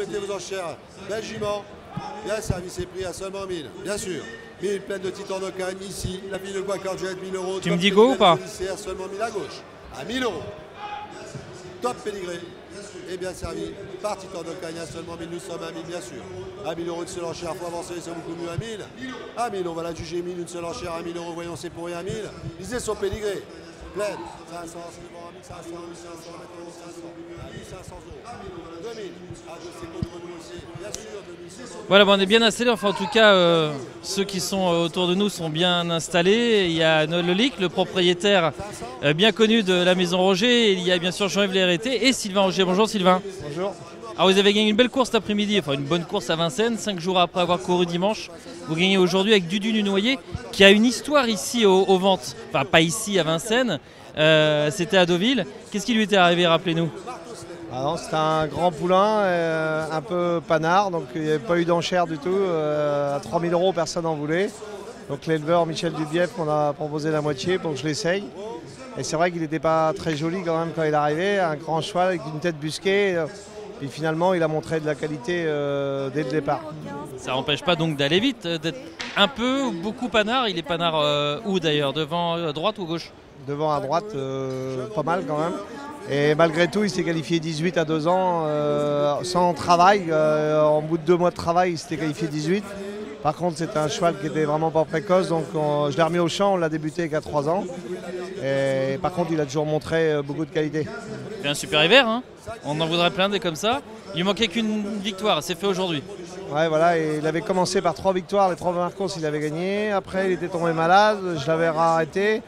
mettez vos enchères. Bel jument, bien servi, c'est pris à seulement 1000, bien sûr. 1000 pleine de titan de canne, ici, la fille de Guacarjet, 1000 euros. Tu me dis go ou pas? Seulement 1000 à gauche, à 1000 euros. Top pédigré, et bien servi, par titan de canne, à seulement 1000, nous sommes à 1000, bien sûr. À 1000 euros, une seule enchère, faut avancer, c'est beaucoup mieux à 1000. À 1000, on va la juger 1000, une seule enchère à 1000 euros, voyons, c'est pour rien à 1000. Lisez son pédigré. Pleine, 500, c'est bon, à 1500, 1500, 1500 euros, 2000, ah, je sais contre nous aussi, bien sûr, 2000. Voilà, bon, on est bien installés, enfin en tout cas, ceux qui sont autour de nous sont bien installés. Il y a Noël Lolic, le propriétaire bien connu de la Maison Roger. Il y a bien sûr Jean-Yves Lérité et Sylvain Roger. Bonjour Sylvain. Bonjour. Alors vous avez gagné une belle course cet après-midi, enfin une bonne course à Vincennes, 5 jours après avoir couru dimanche. Vous gagnez aujourd'hui avec Dudu du Noyer, qui a une histoire ici aux ventes. Enfin pas ici à Vincennes, c'était à Deauville. Qu'est-ce qui lui était arrivé, rappelez-nous? C'était un grand poulain, un peu panard, donc il n'y avait pas eu d'enchère du tout. À 3000 euros, personne n'en voulait. Donc l'éleveur Michel Dubief m'en a proposé la moitié pour que je l'essaye. Et c'est vrai qu'il n'était pas très joli quand même quand il est arrivé, un grand cheval avec une tête busquée. Puis finalement, il a montré de la qualité dès le départ. Ça n'empêche pas donc d'aller vite, d'être un peu ou beaucoup panard. Il est panard où d'ailleurs? Devant, à droite ou à gauche? Devant à droite, pas mal quand même. Et malgré tout, il s'est qualifié 18 à 2 ans sans travail. En bout de 2 mois de travail, il s'était qualifié 18. Par contre, c'était un cheval qui était vraiment pas précoce, donc je l'ai remis au champ, on l'a débuté qu'à 3 ans. Et par contre, il a toujours montré beaucoup de qualité. C'est un super hiver, hein. On en voudrait plein des comme ça. Il manquait qu'une victoire, c'est fait aujourd'hui. Ouais, voilà, et il avait commencé par 3 victoires, les 3 premières courses il avait gagné. Après, il était tombé malade, je l'avais arrêté.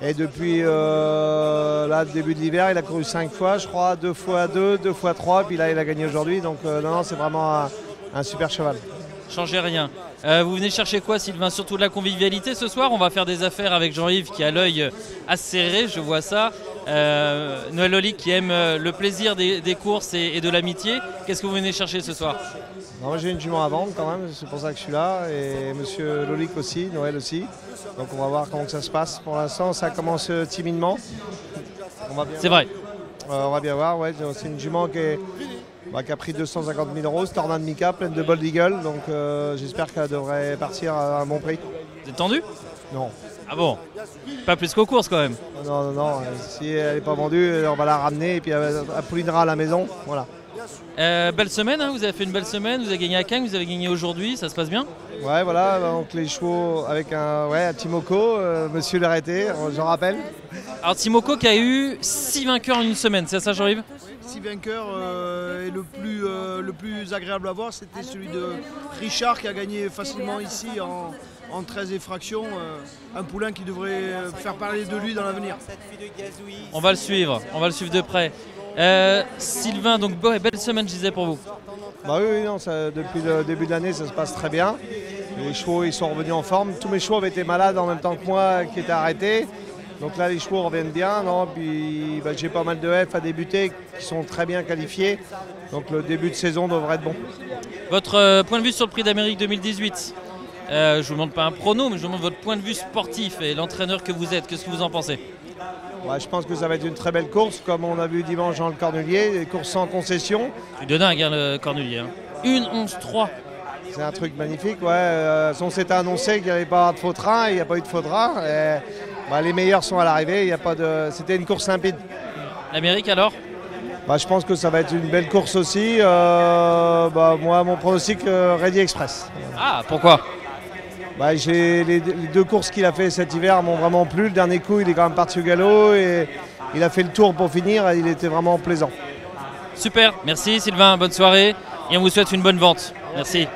Et depuis là, le début de l'hiver, il a couru 5 fois, je crois, 2 fois 2, 2 fois 3, puis là, il a gagné aujourd'hui. Donc non, c'est vraiment un super cheval. Changez rien. Vous venez chercher quoi, Sylvain? Surtout de la convivialité ce soir. On va faire des affaires avec Jean-Yves qui a l'œil acéré, je vois ça. Noël Lolic qui aime le plaisir des courses et de l'amitié. Qu'est-ce que vous venez chercher ce soir? Moi j'ai une jument à vendre quand même, c'est pour ça que je suis là. Et monsieur Lolic aussi, Noël aussi. Donc on va voir comment ça se passe. Pour l'instant ça commence timidement. C'est vrai. On va bien voir, ouais. C'est une jument qui a pris 250 000 euros, Tornade Mika, pleine de Bold Eagle. Donc j'espère qu'elle devrait partir à un bon prix. Vous êtes tendu? Non. Ah bon? Pas plus qu'aux courses quand même? Non, non, non. Si elle n'est pas vendue, on va la ramener et puis elle poulinera à la maison. Voilà. Belle semaine, hein, vous avez fait une belle semaine, vous avez gagné à Cagnes, vous avez gagné aujourd'hui, ça se passe bien? Ouais, voilà, donc les chevaux avec un Timoko, monsieur Lérité, j'en rappelle. Alors Timoko qui a eu 6 vainqueurs en une semaine, c'est ça Jean-Yves? 6 vainqueurs et le plus agréable à voir, c'était celui de Richard qui a gagné facilement ici en 13 effractions. Un poulain qui devrait faire parler de lui dans l'avenir. On va le suivre de près. Sylvain, donc belle semaine je disais pour vous. Bah oui, non, depuis le début de l'année ça se passe très bien. Les chevaux ils sont revenus en forme. Tous mes chevaux avaient été malades en même temps que moi qui étaient arrêtés. Donc là les chevaux reviennent bien. Non, puis j'ai pas mal de F à débuter qui sont très bien qualifiés. Donc le début de saison devrait être bon. Votre point de vue sur le Prix d'Amérique 2018, je ne vous demande pas un prono, mais je vous demande votre point de vue sportif et l'entraîneur que vous êtes. Qu'est-ce que vous en pensez? Ouais, je pense que ça va être une très belle course, comme on a vu dimanche dans le Cornulier, des courses sans concession. C'est de dingue hein, le Cornulier. Hein. 1-11-3. C'est un truc magnifique, ouais. On s'était annoncé qu'il n'y avait pas de faux train, il n'y a pas eu de faux train. Les meilleurs sont à l'arrivée, c'était une course limpide. L'Amérique alors? Je pense que ça va être une belle course aussi. Moi, mon pronostic, Ready Express. Ah, pourquoi? Les 2 courses qu'il a fait cet hiver m'ont vraiment plu. Le dernier coup, il est quand même parti au galop et il a fait le tour pour finir. Et il était vraiment plaisant. Super, merci Sylvain, bonne soirée et on vous souhaite une bonne vente. Merci.